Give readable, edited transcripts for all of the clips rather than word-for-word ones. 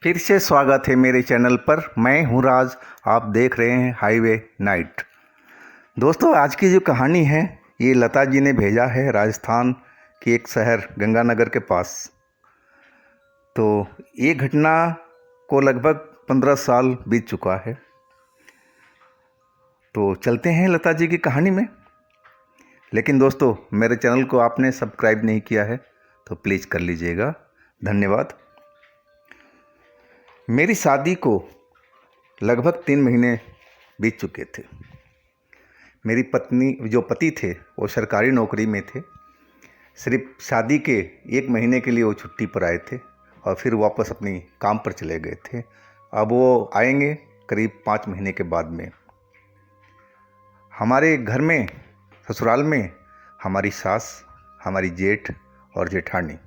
फिर से स्वागत है मेरे चैनल पर। मैं हूं राज, आप देख रहे हैं हाईवे नाइट। दोस्तों, आज की जो कहानी है ये लता जी ने भेजा है राजस्थान के एक शहर गंगानगर के पास। तो ये घटना को लगभग 15 साल बीत चुका है। तो चलते हैं लता जी की कहानी में। लेकिन दोस्तों, मेरे चैनल को आपने सब्सक्राइब नहीं किया है तो प्लीज़ कर लीजिएगा, धन्यवाद। मेरी शादी को लगभग 3 महीने बीत चुके थे। मेरी पत्नी जो पति थे वो सरकारी नौकरी में थे। सिर्फ शादी के 1 महीने के लिए वो छुट्टी पर आए थे और फिर वापस अपनी काम पर चले गए थे। अब वो आएंगे करीब 5 महीने के बाद में। हमारे घर में, ससुराल में, हमारी सास, हमारी जेठ और जेठानी,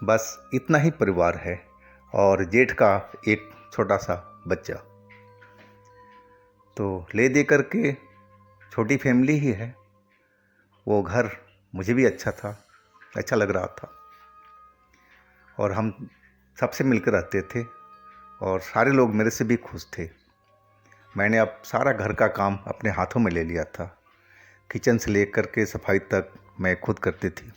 बस इतना ही परिवार है। और जेठ का एक छोटा सा बच्चा। तो ले दे कर के छोटी फैमिली ही है। वो घर मुझे भी अच्छा लग रहा था और हम सबसे मिलकर रहते थे और सारे लोग मेरे से भी खुश थे। मैंने अब सारा घर का काम अपने हाथों में ले लिया था। किचन से लेकर के सफाई तक मैं खुद करती थी।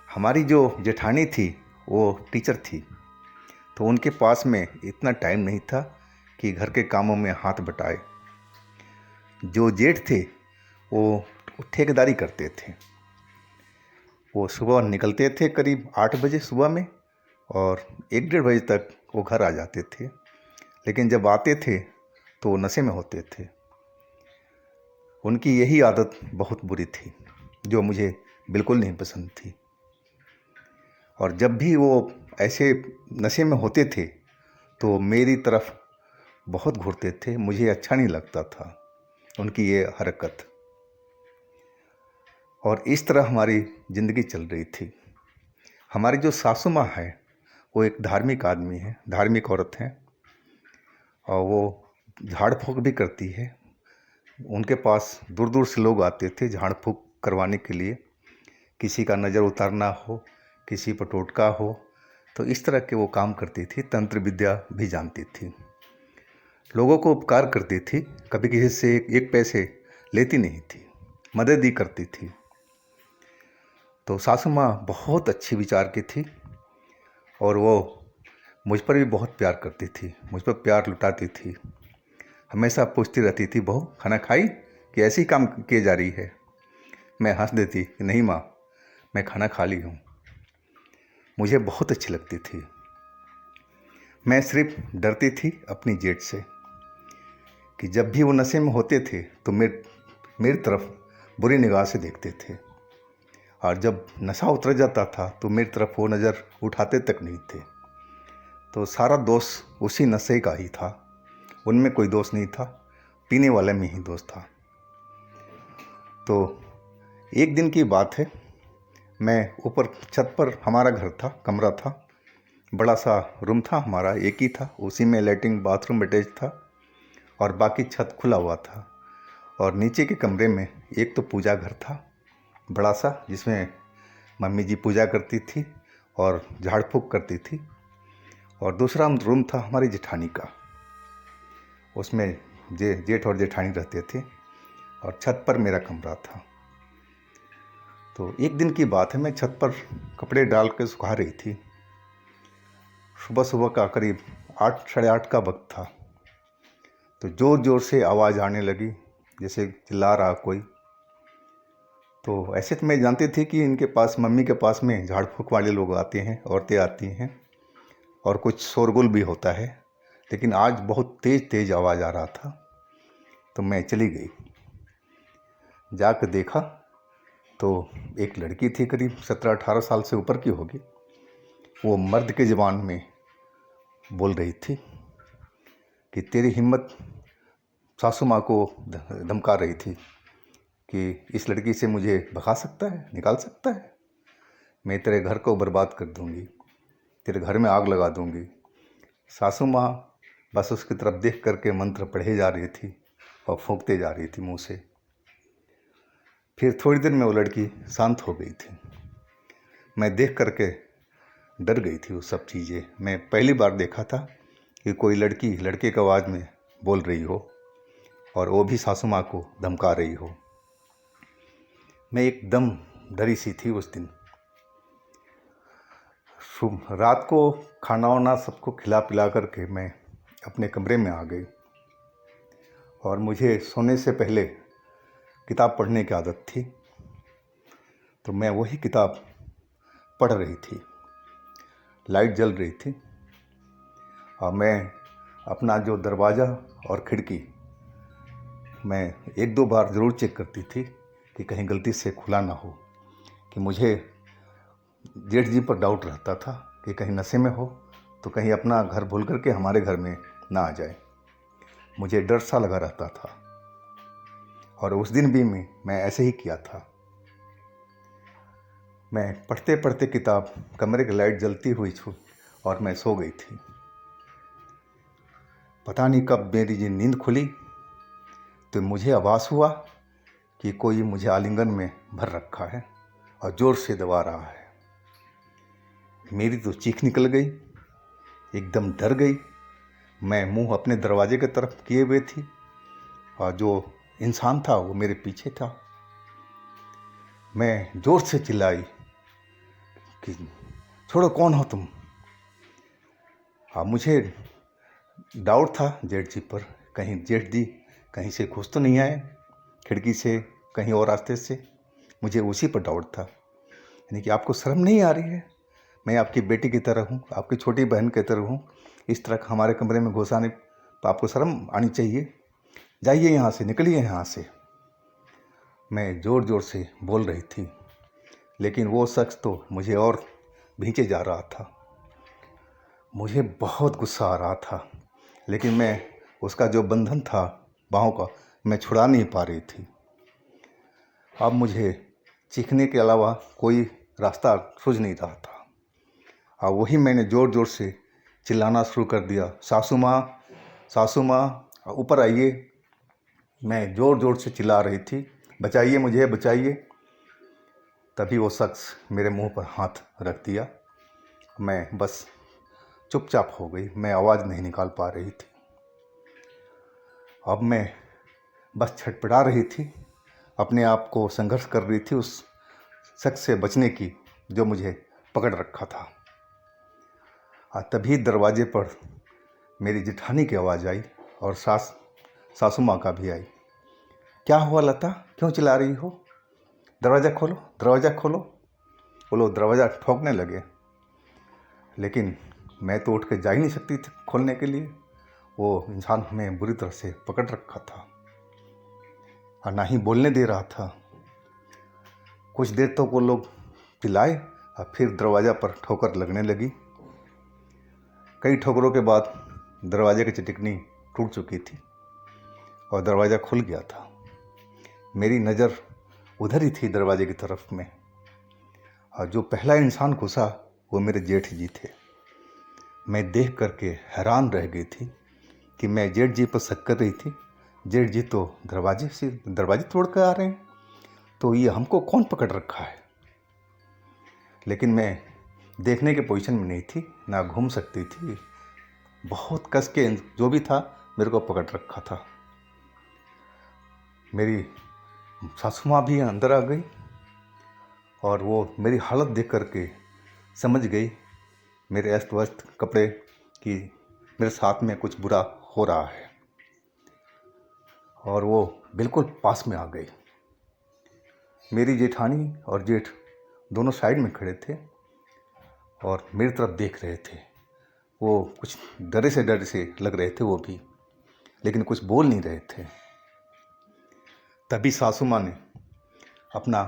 हमारी जो जेठानी थी वो टीचर थी, तो उनके पास में इतना टाइम नहीं था कि घर के कामों में हाथ बटाए। जो जेठ थे वो ठेकेदारी करते थे। वो सुबह निकलते थे करीब 8 बजे सुबह में और 1-1:30 बजे तक वो घर आ जाते थे। लेकिन जब आते थे तो वो नशे में होते थे। उनकी यही आदत बहुत बुरी थी जो मुझे बिल्कुल नहीं पसंद थी। और जब भी वो ऐसे नशे में होते थे तो मेरी तरफ बहुत घूरते थे। मुझे अच्छा नहीं लगता था उनकी ये हरकत। और इस तरह हमारी ज़िंदगी चल रही थी। हमारी जो सासू माँ है वो एक धार्मिक आदमी है, धार्मिक औरत हैं और वो झाड़ फूँक भी करती है। उनके पास दूर दूर से लोग आते थे झाड़ फूँक करवाने के लिए। किसी का नज़र उतारना हो, किसी पर टोटका हो, तो इस तरह के वो काम करती थी। तंत्र विद्या भी जानती थी, लोगों को उपकार करती थी, कभी किसी से एक पैसे लेती नहीं थी, मदद ही करती थी। तो सासू माँ बहुत अच्छी विचार की थी और वो मुझ पर भी बहुत प्यार करती थी, मुझ पर प्यार लुटाती थी। हमेशा पूछती रहती थी, बहू खाना खाई कि ऐसे ही काम किए जा रही है। मैं हंस देती कि नहीं माँ, मैं खाना खा ली हूँ। मुझे बहुत अच्छी लगती थी। मैं सिर्फ डरती थी अपनी जेठ से कि जब भी वो नशे में होते थे तो मेरी तरफ बुरी निगाह से देखते थे और जब नशा उतर जाता था तो मेरी तरफ वो नज़र उठाते तक नहीं थे। तो सारा दोष उसी नशे का ही था, उनमें कोई दोष नहीं था, पीने वाले में ही दोष था। तो एक दिन की बात है, मैं ऊपर छत पर, हमारा घर था, कमरा था, बड़ा सा रूम था हमारा, एक ही था, उसी में लैट्रिन बाथरूम अटैच था और बाकी छत खुला हुआ था। और नीचे के कमरे में एक तो पूजा घर था बड़ा सा, जिसमें मम्मी जी पूजा करती थी और झाड़ फूँक करती थी, और दूसरा रूम था हमारी जेठानी का, उसमें जेठ और जेठानी रहते थे और छत पर मेरा कमरा था। तो एक दिन की बात है, मैं छत पर कपड़े डाल के सुखा रही थी। सुबह सुबह का करीब 8, साढ़े 8 का वक्त था। तो ज़ोर ज़ोर से आवाज़ आने लगी, जैसे चिल्ला रहा कोई। तो ऐसे तो मैं जानती थी कि इनके पास, मम्मी के पास में झाड़ फूँक वाले लोग आते हैं, औरतें आती हैं और कुछ शोरगुल भी होता है। लेकिन आज बहुत तेज़ तेज़ आवाज़ आ रहा था। तो मैं चली गई, जाकर देखा तो एक लड़की थी, करीब 17-18 साल से ऊपर की होगी। वो मर्द के ज़बान में बोल रही थी कि तेरी हिम्मत, सासू माँ को धमका रही थी कि इस लड़की से मुझे भगा सकता है, निकाल सकता है, मैं तेरे घर को बर्बाद कर दूंगी, तेरे घर में आग लगा दूंगी। सासू माँ बस उसकी तरफ देख करके मंत्र पढ़े जा रही थी और फूंकते जा रही थी मुंह से। फिर थोड़ी देर में वो लड़की शांत हो गई थी। मैं देख करके डर गई थी वो सब चीज़ें। मैं पहली बार देखा था कि कोई लड़की लड़के की आवाज़ में बोल रही हो और वो भी सासू माँ को धमका रही हो। मैं एकदम डरी सी थी उस दिन। रात को खाना वाना सबको खिला पिला करके मैं अपने कमरे में आ गई और मुझे सोने से पहले किताब पढ़ने की आदत थी, तो मैं वही किताब पढ़ रही थी। लाइट जल रही थी और मैं अपना जो दरवाज़ा और खिड़की मैं एक दो बार ज़रूर चेक करती थी कि कहीं गलती से खुला ना हो, कि मुझे जेठ जी पर डाउट रहता था कि कहीं नशे में हो तो कहीं अपना घर भूल करके हमारे घर में ना आ जाए। मुझे डर सा लगा रहता था और उस दिन भी मैं ऐसे ही किया था। मैं पढ़ते पढ़ते किताब कमरे की लाइट जलती हुई छू और मैं सो गई थी। पता नहीं कब मेरी जी नींद खुली तो मुझे आभास हुआ कि कोई मुझे आलिंगन में भर रखा है और ज़ोर से दबा रहा है। मेरी तो चीख निकल गई, एकदम डर गई। मैं मुंह अपने दरवाजे की तरफ किए हुए थी और जो इंसान था वो मेरे पीछे था। मैं ज़ोर से चिल्लाई कि छोड़ो, कौन हो तुम। हाँ, मुझे डाउट था जेठ जी पर, कहीं जेठ जी कहीं से घुस तो नहीं आए खिड़की से, कहीं और रास्ते से। मुझे उसी पर डाउट था, यानी कि आपको शर्म नहीं आ रही है? मैं आपकी बेटी की तरह हूँ, आपकी छोटी बहन की तरह हूँ, इस तरह हमारे कमरे में घुस आने तो आपको शर्म आनी चाहिए। जाइए यहाँ से, निकलिए यहाँ से। मैं ज़ोर ज़ोर से बोल रही थी, लेकिन वो शख्स तो मुझे और भींचे जा रहा था। मुझे बहुत गुस्सा आ रहा था, लेकिन मैं उसका जो बंधन था बाहों का, मैं छुड़ा नहीं पा रही थी। अब मुझे चीखने के अलावा कोई रास्ता सूझ नहीं रहा था। और वही मैंने ज़ोर ज़ोर से चिल्लाना शुरू कर दिया, सासू माँ, सासू माँ, ऊपर आइए। मैं ज़ोर ज़ोर से चिल्ला रही थी, बचाइए मुझे, बचाइए। तभी वो शख्स मेरे मुंह पर हाथ रख दिया। मैं बस चुपचाप हो गई, मैं आवाज़ नहीं निकाल पा रही थी। अब मैं बस छटपटा रही थी, अपने आप को संघर्ष कर रही थी उस शख्स से बचने की जो मुझे पकड़ रखा था। तभी दरवाजे पर मेरी जेठानी की आवाज़ आई और सासू माँ का भी आई। क्या हुआ लता, क्यों चिल्ला रही हो? दरवाज़ा खोलो, दरवाज़ा खोलो। वो लोग दरवाज़ा ठोकने लगे, लेकिन मैं तो उठ के जा ही नहीं सकती थी खोलने के लिए। वो इंसान हमें बुरी तरह से पकड़ रखा था और ना ही बोलने दे रहा था। कुछ देर तक वो लोग चिल्लाए और फिर दरवाज़ा पर ठोकर लगने लगी। कई ठोकरों के बाद दरवाजे की चटिकनी टूट चुकी थी और दरवाज़ा खुल गया था। मेरी नज़र उधर ही थी दरवाजे की तरफ में, और जो पहला इंसान घुसा वो मेरे जेठ जी थे। मैं देख करके हैरान रह गई थी कि मैं जेठ जी पर शक कर रही थी। जेठ जी तो दरवाजे तोड़ कर आ रहे हैं, तो ये हमको कौन पकड़ रखा है? लेकिन मैं देखने के पोजीशन में नहीं थी, ना घूम सकती थी। बहुत कस के जो भी था मेरे को पकड़ रखा था। मेरी सासू माँ भी अंदर आ गई और वो मेरी हालत देख करके समझ गई मेरे अस्त व्यस्त कपड़े कि मेरे साथ में कुछ बुरा हो रहा है, और वो बिल्कुल पास में आ गई। मेरी जेठानी और जेठ दोनों साइड में खड़े थे और मेरी तरफ देख रहे थे। वो कुछ डरे से लग रहे थे वो भी, लेकिन कुछ बोल नहीं रहे थे। तभी सासू माँ ने अपना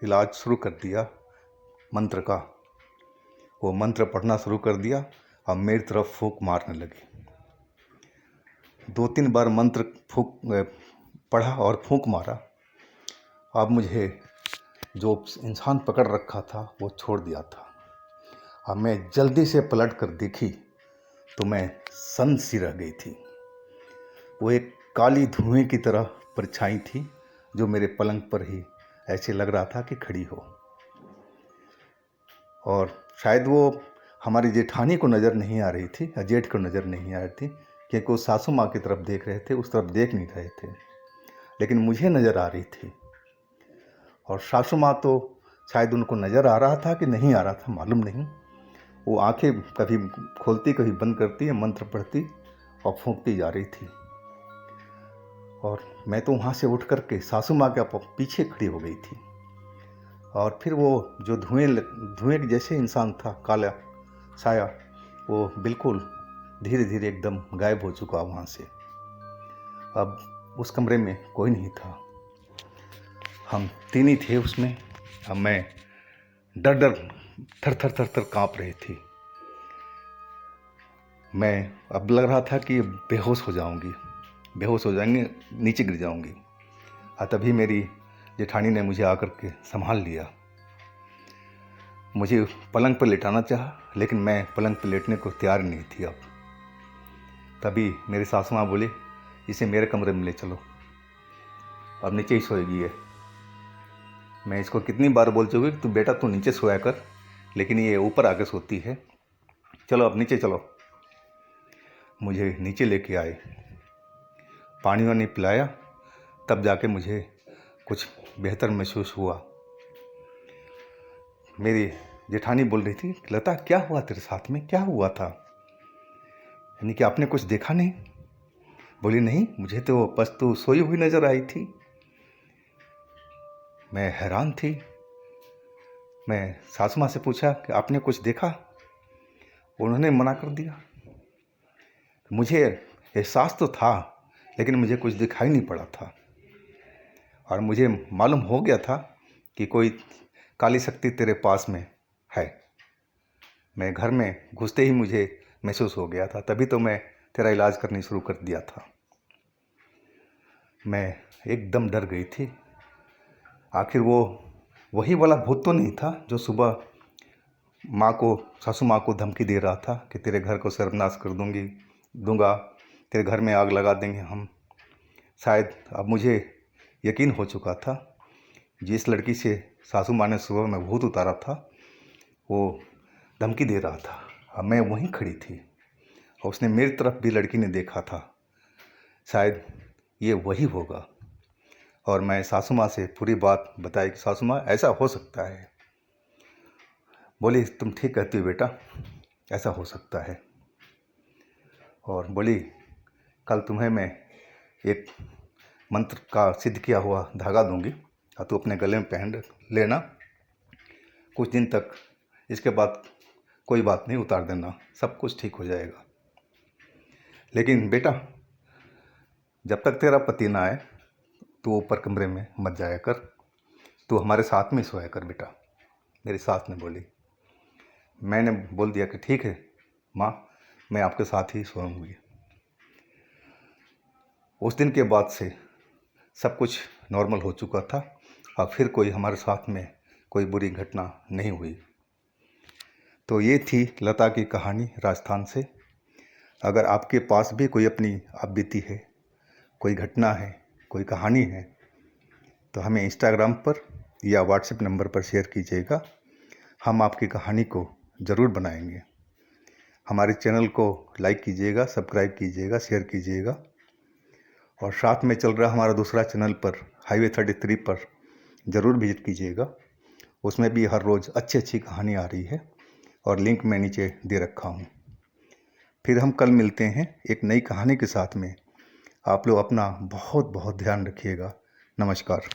इलाज शुरू कर दिया मंत्र का। वो मंत्र पढ़ना शुरू कर दिया और मेरी तरफ फूंक मारने लगी। 2-3 बार मंत्र पढ़ा और फूंक मारा। अब मुझे जो इंसान पकड़ रखा था वो छोड़ दिया था। अब मैं जल्दी से पलट कर देखी तो मैं सन्न सी रह गई थी। वो एक काली धुएं की तरह परछाई थी जो मेरे पलंग पर ही ऐसे लग रहा था कि खड़ी हो, और शायद वो हमारी जेठानी को नज़र नहीं आ रही थी, जेठ को नज़र नहीं आ रही थी, क्योंकि वो सासू माँ की तरफ देख रहे थे, उस तरफ देख नहीं रहे थे, लेकिन मुझे नज़र आ रही थी। और सासू माँ तो शायद उनको नज़र आ रहा था कि नहीं आ रहा था, मालूम नहीं। वो आंखें कभी खोलती कभी बंद करती, मंत्र पढ़ती और फूंकती जा रही थी। और मैं तो वहाँ से उठ कर के सासू माँ के पीछे खड़ी हो गई थी। और फिर वो जो धुएं के जैसे इंसान था, काला साया, वो बिल्कुल धीरे धीरे एकदम गायब हो चुका वहाँ से। अब उस कमरे में कोई नहीं था, हम तीन ही थे उसमें। अब मैं डर डर थर थर थर थर काँप रही थी। मैं अब लग रहा था कि बेहोश हो जाऊंगी, बेहोश हो जाएंगे, नीचे गिर जाऊंगी। तभी मेरी जेठानी ने मुझे आकर के संभाल लिया। मुझे पलंग पर लेटाना चाहा, लेकिन मैं पलंग पर लेटने को तैयार नहीं थी। अब तभी मेरी सासू माँ बोली, इसे मेरे कमरे में ले चलो, अब नीचे ही सोएगी ये। मैं इसको कितनी बार बोल चुकी कि तू बेटा तू नीचे सोया कर, लेकिन ये ऊपर आके सोती है। चलो अब नीचे चलो। मुझे नीचे लेके आए, पानी वानी पिलाया, तब जाके मुझे कुछ बेहतर महसूस हुआ। मेरी जेठानी बोल रही थी, लता क्या हुआ तेरे साथ में, क्या हुआ था, यानी कि आपने कुछ देखा नहीं? बोली नहीं, मुझे तो बस तू सोई हुई नज़र आई थी। मैं हैरान थी। मैं सासू माँ से पूछा कि आपने कुछ देखा? उन्होंने मना कर दिया। मुझे एहसास तो था, लेकिन मुझे कुछ दिखाई नहीं पड़ा था। और मुझे मालूम हो गया था कि कोई काली शक्ति तेरे पास में है। मैं घर में घुसते ही मुझे महसूस हो गया था, तभी तो मैं तेरा इलाज करनी शुरू कर दिया था। मैं एकदम डर गई थी। आखिर वो वही वाला भूत तो नहीं था जो सुबह सासू माँ को धमकी दे रहा था कि तेरे घर को सर्वनाश कर दूंगा, तेरे घर में आग लगा देंगे हम। शायद अब मुझे यकीन हो चुका था, जिस लड़की से सासू माँ ने सुबह में भूत उतारा था, वो धमकी दे रहा था। अब मैं वहीं खड़ी थी और उसने मेरी तरफ भी लड़की ने देखा था, शायद ये वही होगा। और मैं सासू माँ से पूरी बात बताई कि सासू माँ ऐसा हो सकता है। बोली तुम ठीक कहती हो बेटा, ऐसा हो सकता है। और बोली कल तुम्हें मैं एक मंत्र का सिद्ध किया हुआ धागा दूंगी और तू अपने गले में पहन लेना कुछ दिन तक, इसके बाद कोई बात नहीं, उतार देना, सब कुछ ठीक हो जाएगा। लेकिन बेटा जब तक तेरा पति ना आए तू ऊपर कमरे में मत जाया कर, तू हमारे साथ में सोया कर बेटा, मेरी सास ने बोली। मैंने बोल दिया कि ठीक है माँ, मैं आपके साथ ही सोऊंगी। उस दिन के बाद से सब कुछ नॉर्मल हो चुका था और फिर कोई हमारे साथ में कोई बुरी घटना नहीं हुई। तो ये थी लता की कहानी राजस्थान से। अगर आपके पास भी कोई अपनी आप बीती है, कोई घटना है, कोई कहानी है, तो हमें इंस्टाग्राम पर या व्हाट्सएप नंबर पर शेयर कीजिएगा। हम आपकी कहानी को ज़रूर बनाएंगे। हमारे चैनल को लाइक कीजिएगा, सब्सक्राइब कीजिएगा, शेयर कीजिएगा। और साथ में चल रहा हमारा दूसरा चैनल पर हाईवे 33 पर ज़रूर विजिट कीजिएगा। उसमें भी हर रोज़ अच्छी अच्छी कहानी आ रही है और लिंक मैं नीचे दे रखा हूँ। फिर हम कल मिलते हैं एक नई कहानी के साथ में। आप लोग अपना बहुत बहुत ध्यान रखिएगा। नमस्कार।